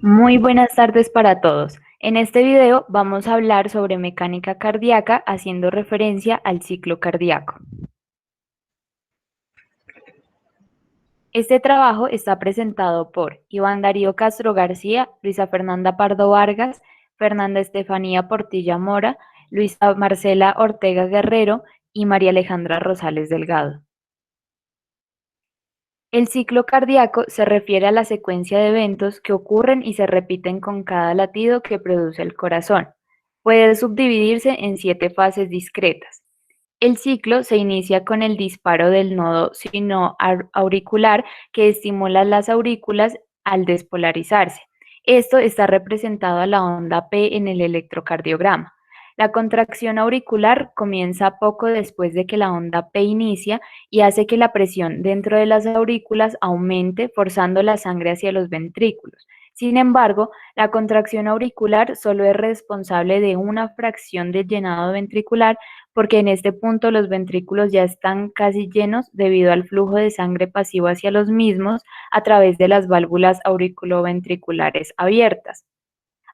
Muy buenas tardes para todos. En este video vamos a hablar sobre mecánica cardíaca haciendo referencia al ciclo cardíaco. Este trabajo está presentado por Iván Darío Castro García, Luisa Fernanda Pardo Vargas, Fernanda Estefanía Portilla Mora, Luisa Marcela Ortega Guerrero y María Alejandra Rosales Delgado. El ciclo cardíaco se refiere a la secuencia de eventos que ocurren y se repiten con cada latido que produce el corazón. Puede subdividirse en 7 fases discretas. El ciclo se inicia con el disparo del nodo sinoauricular que estimula las aurículas al despolarizarse. Esto está representado a la onda P en el electrocardiograma. La contracción auricular comienza poco después de que la onda P inicia y hace que la presión dentro de las aurículas aumente, forzando la sangre hacia los ventrículos. Sin embargo, la contracción auricular solo es responsable de una fracción del llenado ventricular porque en este punto los ventrículos ya están casi llenos debido al flujo de sangre pasivo hacia los mismos a través de las válvulas auriculoventriculares abiertas.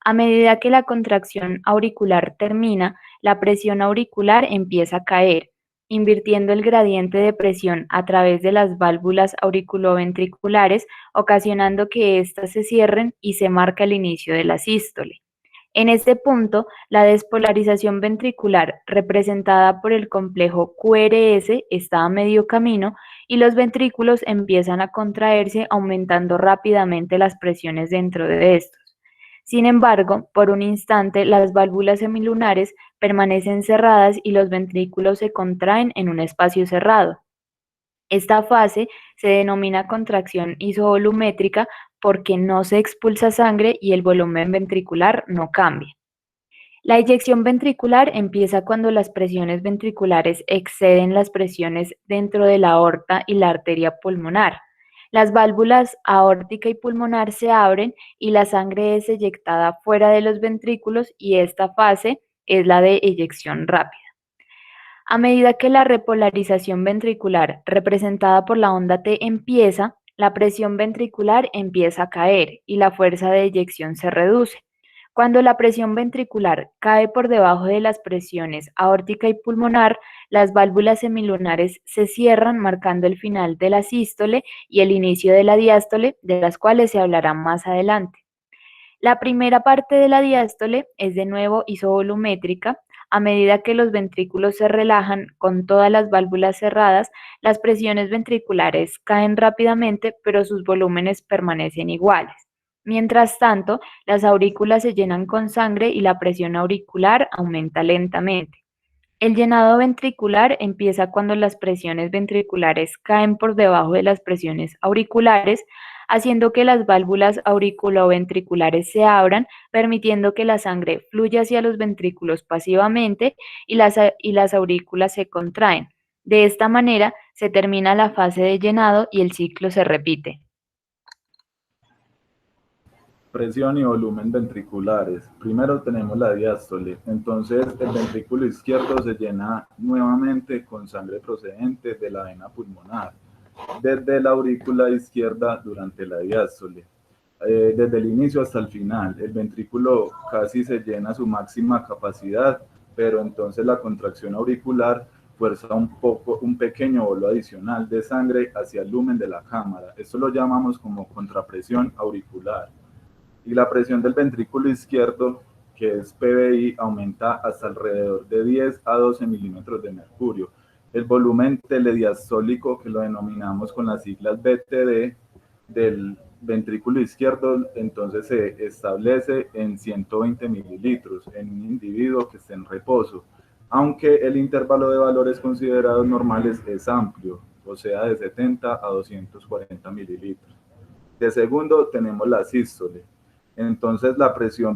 A medida que la contracción auricular termina, la presión auricular empieza a caer, invirtiendo el gradiente de presión a través de las válvulas auriculoventriculares, ocasionando que éstas se cierren y se marca el inicio de la sístole. En este punto, la despolarización ventricular, representada por el complejo QRS, está a medio camino y los ventrículos empiezan a contraerse, aumentando rápidamente las presiones dentro de estos. Sin embargo, por un instante, las válvulas semilunares permanecen cerradas y los ventrículos se contraen en un espacio cerrado. Esta fase se denomina contracción isovolumétrica porque no se expulsa sangre y el volumen ventricular no cambia. La eyección ventricular empieza cuando las presiones ventriculares exceden las presiones dentro de la aorta y la arteria pulmonar. Las válvulas aórtica y pulmonar se abren y la sangre es eyectada fuera de los ventrículos y esta fase es la de eyección rápida. A medida que la repolarización ventricular, representada por la onda T, empieza, la presión ventricular empieza a caer y la fuerza de eyección se reduce. Cuando la presión ventricular cae por debajo de las presiones aórtica y pulmonar, las válvulas semilunares se cierran, marcando el final de la sístole y el inicio de la diástole, de las cuales se hablará más adelante. La primera parte de la diástole es de nuevo isovolumétrica. A medida que los ventrículos se relajan con todas las válvulas cerradas, las presiones ventriculares caen rápidamente, pero sus volúmenes permanecen iguales. Mientras tanto, las aurículas se llenan con sangre y la presión auricular aumenta lentamente. El llenado ventricular empieza cuando las presiones ventriculares caen por debajo de las presiones auriculares, haciendo que las válvulas auriculoventriculares se abran, permitiendo que la sangre fluya hacia los ventrículos pasivamente y las aurículas se contraen. De esta manera se termina la fase de llenado y el ciclo se repite. Presión y volumen ventriculares. Primero tenemos la diástole, entonces el ventrículo izquierdo se llena nuevamente con sangre procedente de la vena pulmonar, desde la aurícula izquierda durante la diástole. Desde el inicio hasta el final, el ventrículo casi se llena a su máxima capacidad, pero entonces la contracción auricular fuerza un pequeño bolo adicional de sangre hacia el lumen de la cámara. Esto lo llamamos como contrapresión auricular. Y la presión del ventrículo izquierdo, que es PVI, aumenta hasta alrededor de 10 a 12 milímetros de mercurio. El volumen telediastólico, que lo denominamos con las siglas BTD, del ventrículo izquierdo, entonces se establece en 120 mililitros en un individuo que esté en reposo, aunque el intervalo de valores considerados normales es amplio, o sea, de 70 a 240 mililitros. De segundo tenemos la sístole. Entonces la presión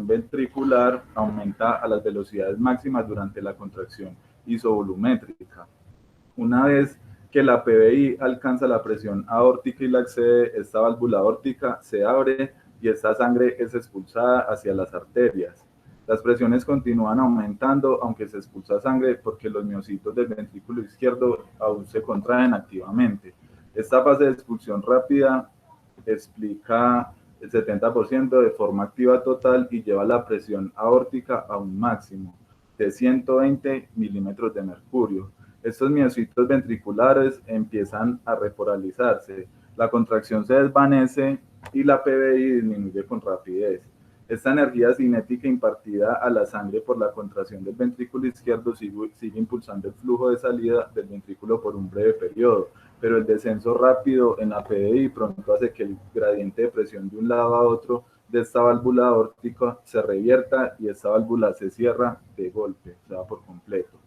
ventricular aumenta a las velocidades máximas durante la contracción isovolumétrica. Una vez que la PVI alcanza la presión aórtica y la excede, esta válvula aórtica se abre y esta sangre es expulsada hacia las arterias. Las presiones continúan aumentando aunque se expulsa sangre porque los miocitos del ventrículo izquierdo aún se contraen activamente. Esta fase de expulsión rápida explica el 70% de forma activa total y lleva la presión aórtica a un máximo de 120 milímetros de mercurio. Estos miocitos ventriculares empiezan a repolarizarse, la contracción se desvanece y la PBI disminuye con rapidez. Esta energía cinética impartida a la sangre por la contracción del ventrículo izquierdo sigue impulsando el flujo de salida del ventrículo por un breve periodo, pero el descenso rápido en la PDI pronto hace que el gradiente de presión de un lado a otro de esta válvula aórtica se revierta y esta válvula se cierra de golpe, o sea, por completo.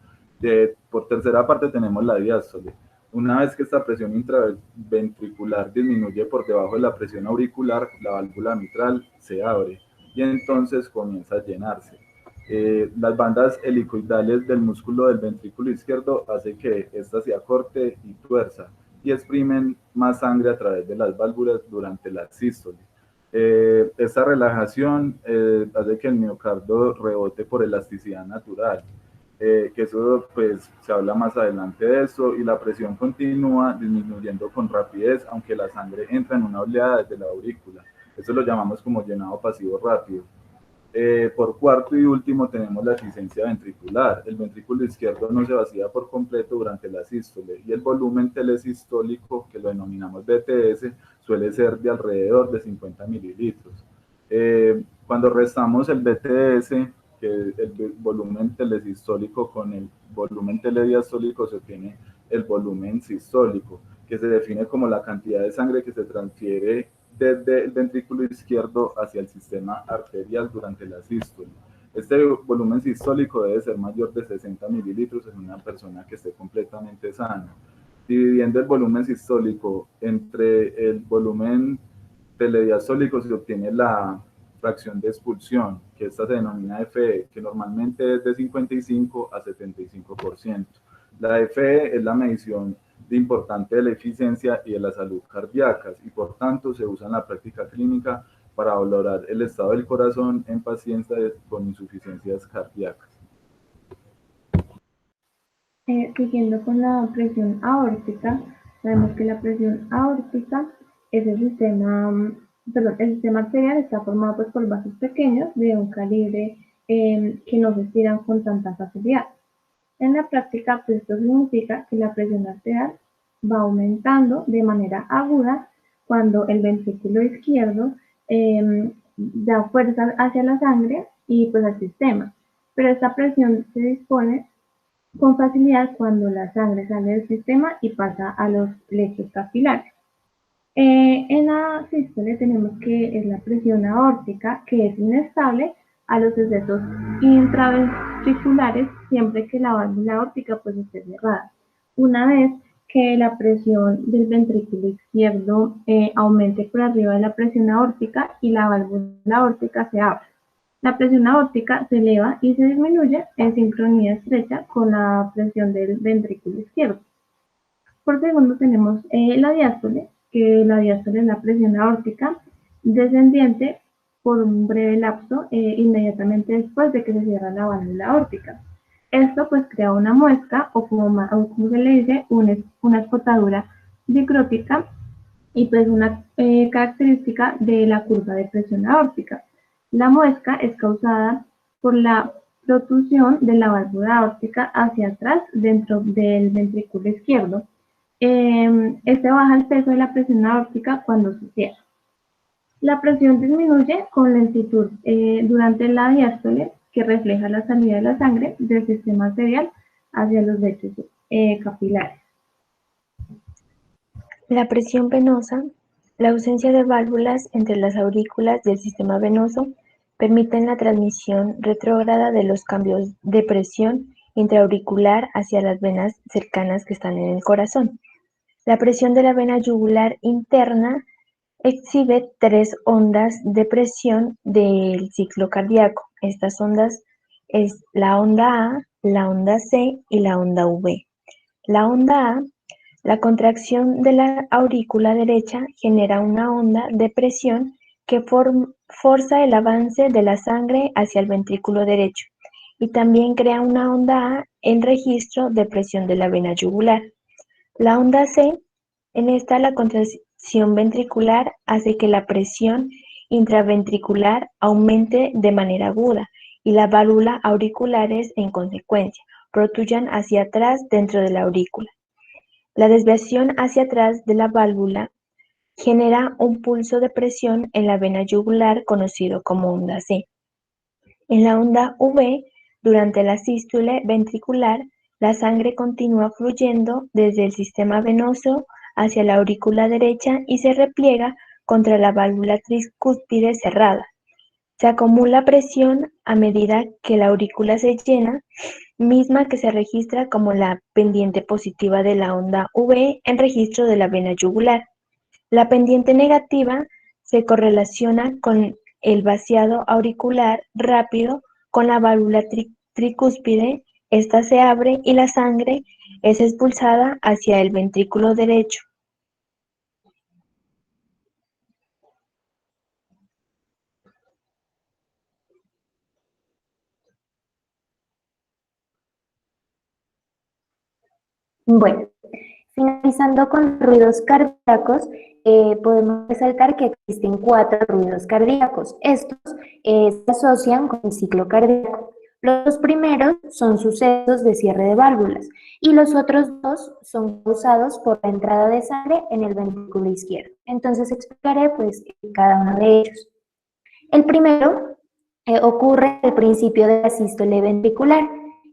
Por tercera parte tenemos la diástole. Una vez que esta presión intraventricular disminuye por debajo de la presión auricular, la válvula mitral se abre y entonces comienza a llenarse. Las bandas helicoidales del músculo del ventrículo izquierdo hace que ésta se acorte y tuerza y exprimen más sangre a través de las válvulas durante la sístole. Esta relajación hace que el miocardio rebote por elasticidad natural, que eso pues se habla más adelante de eso, y la presión continúa disminuyendo con rapidez, aunque la sangre entra en una oleada desde la aurícula. Eso lo llamamos como llenado pasivo rápido. Por cuarto y último tenemos la eficiencia ventricular. El ventrículo izquierdo no se vacía por completo durante la sístole y el volumen telesistólico, que lo denominamos BTS, suele ser de alrededor de 50 mililitros. Cuando restamos el BTS, que el volumen telesistólico con el volumen telediastólico, se obtiene el volumen sistólico, que se define como la cantidad de sangre que se transfiere desde el ventrículo izquierdo hacia el sistema arterial durante la sístole. Este volumen sistólico debe ser mayor de 60 mililitros en una persona que esté completamente sana. Dividiendo el volumen sistólico entre el volumen telediastólico se obtiene la fracción de expulsión, que esta se denomina FE, que normalmente es de 55 a 75%. La FE es la medición de importante de la eficiencia y de la salud cardíacas y por tanto se usa en la práctica clínica para valorar el estado del corazón en pacientes con insuficiencias cardíacas. Siguiendo con la presión aórtica, sabemos que la presión aórtica es el sistema arterial está formado pues, por vasos pequeños de un calibre que no se estiran con tanta facilidad. En la práctica, pues esto significa que la presión arterial va aumentando de manera aguda cuando el ventrículo izquierdo da fuerza hacia la sangre y pues al sistema. Pero esta presión se dispone con facilidad cuando la sangre sale del sistema y pasa a los lechos capilares. En la sístole tenemos que es la presión aórtica, que es inestable a los excesos intraventriculares siempre que la válvula aórtica pues esté cerrada. Una vez que la presión del ventrículo izquierdo aumente por arriba de la presión aórtica y la válvula aórtica se abre. La presión aórtica se eleva y se disminuye en sincronía estrecha con la presión del ventrículo izquierdo. Por segundo tenemos la diástole, que la diástole es la presión aórtica descendiente por un breve lapso inmediatamente después de que se cierra la válvula aórtica. Esto pues crea una muesca o como se le dice, una escotadura dicrótica y pues una característica de la curva de presión aórtica. La muesca es causada por la protrusión de la válvula aórtica hacia atrás dentro del ventrículo izquierdo. Este baja el peso de la presión aórtica cuando se cierra. La presión disminuye con lentitud durante la diástole, que refleja la salida de la sangre del sistema arterial hacia los lechos capilares. La presión venosa, la ausencia de válvulas entre las aurículas del sistema venoso permiten la transmisión retrógrada de los cambios de presión intraauricular hacia las venas cercanas que están en el corazón. La presión de la vena yugular interna exhibe 3 ondas de presión del ciclo cardíaco. Estas ondas es la onda A, la onda C y la onda V. La onda A, la contracción de la aurícula derecha genera una onda de presión que forza el avance de la sangre hacia el ventrículo derecho y también crea una onda A en registro de presión de la vena yugular. La onda C En esta, la contracción ventricular hace que la presión intraventricular aumente de manera aguda y las válvulas auriculares, en consecuencia, protuyan hacia atrás dentro de la aurícula. La desviación hacia atrás de la válvula genera un pulso de presión en la vena yugular conocido como onda C. En la onda V, durante la sístole ventricular, la sangre continúa fluyendo desde el sistema venoso hacia la aurícula derecha y se repliega contra la válvula tricúspide cerrada. Se acumula presión a medida que la aurícula se llena, misma que se registra como la pendiente positiva de la onda V en registro de la vena yugular. La pendiente negativa se correlaciona con el vaciado auricular rápido con la válvula tricúspide. Esta se abre y la sangre es expulsada hacia el ventrículo derecho. Bueno, finalizando con ruidos cardíacos, podemos resaltar que existen 4 ruidos cardíacos. Estos se asocian con el ciclo cardíaco. Los 2 primeros son sucesos de cierre de válvulas y los otros 2 son causados por la entrada de sangre en el ventrículo izquierdo. Entonces explicaré pues cada uno de ellos. El primero ocurre al principio de la sístole ventricular,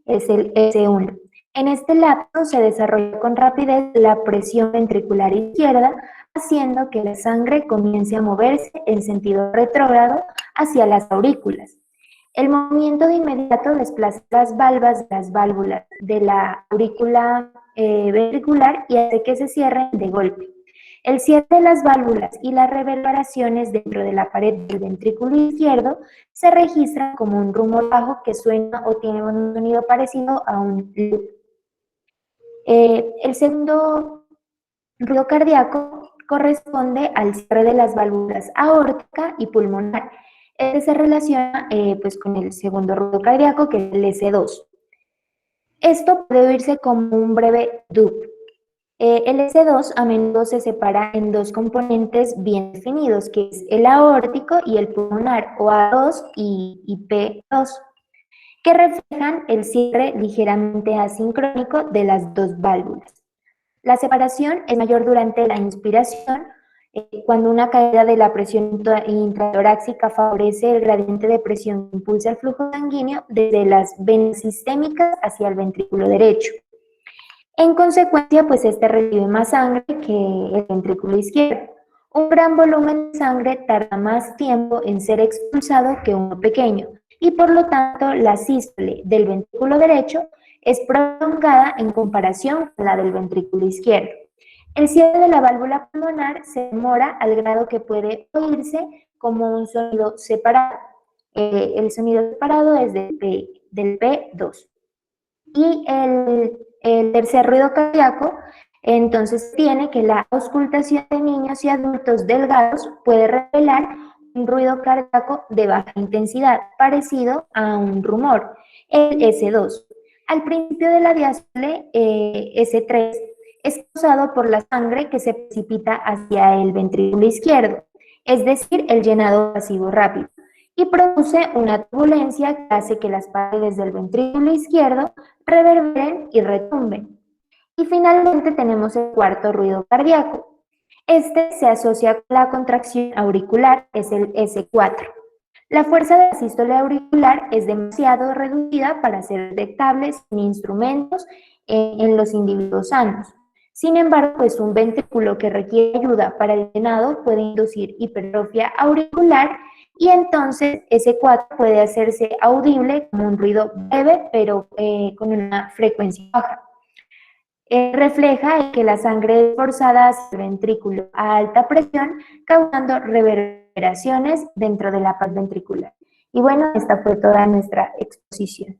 es el S1. En este lapso se desarrolla con rapidez la presión ventricular izquierda, haciendo que la sangre comience a moverse en sentido retrógrado hacia las aurículas. El movimiento de inmediato desplaza las válvulas de la aurícula ventricular y hace que se cierren de golpe. El cierre de las válvulas y las reverberaciones dentro de la pared del ventrículo izquierdo se registran como un rumor bajo que suena o tiene un sonido parecido a un loop. El segundo ruido cardíaco corresponde al cierre de las válvulas aórtica y pulmonar. Este se relaciona pues con el segundo ruido cardíaco, que es el S2. Esto puede oírse como un breve dup. El S2 a menudo se separa en 2 componentes bien definidos, que es el aórtico y el pulmonar, o A2 y P2, que reflejan el cierre ligeramente asincrónico de las 2 válvulas. La separación es mayor durante la inspiración, cuando una caída de la presión intratorácica favorece el gradiente de presión que impulsa el flujo sanguíneo desde las venas sistémicas hacia el ventrículo derecho. En consecuencia, pues este recibe más sangre que el ventrículo izquierdo. Un gran volumen de sangre tarda más tiempo en ser expulsado que uno pequeño, y por lo tanto la sístole del ventrículo derecho es prolongada en comparación con la del ventrículo izquierdo. El cierre de la válvula pulmonar se demora al grado que puede oírse como un sonido separado. El sonido separado es del P2. Y el tercer ruido cardíaco, entonces, tiene que la auscultación de niños y adultos delgados puede revelar un ruido cardíaco de baja intensidad, parecido a un rumor, el S2. Al principio de la diástole, S3 es causado por la sangre que se precipita hacia el ventrículo izquierdo, es decir, el llenado pasivo rápido, y produce una turbulencia que hace que las paredes del ventrículo izquierdo reverberen y retumben. Y finalmente tenemos el cuarto ruido cardíaco. Este se asocia con la contracción auricular, es el S4. La fuerza de la sístole auricular es demasiado reducida para ser detectable sin instrumentos en los individuos sanos. Sin embargo, pues un ventrículo que requiere ayuda para el llenado puede inducir hipertrofia auricular y entonces S4 puede hacerse audible como un ruido breve, pero con una frecuencia baja. Refleja que la sangre es forzada hacia el ventrículo a alta presión, causando reverberaciones dentro de la pared ventricular. Y bueno, esta fue toda nuestra exposición.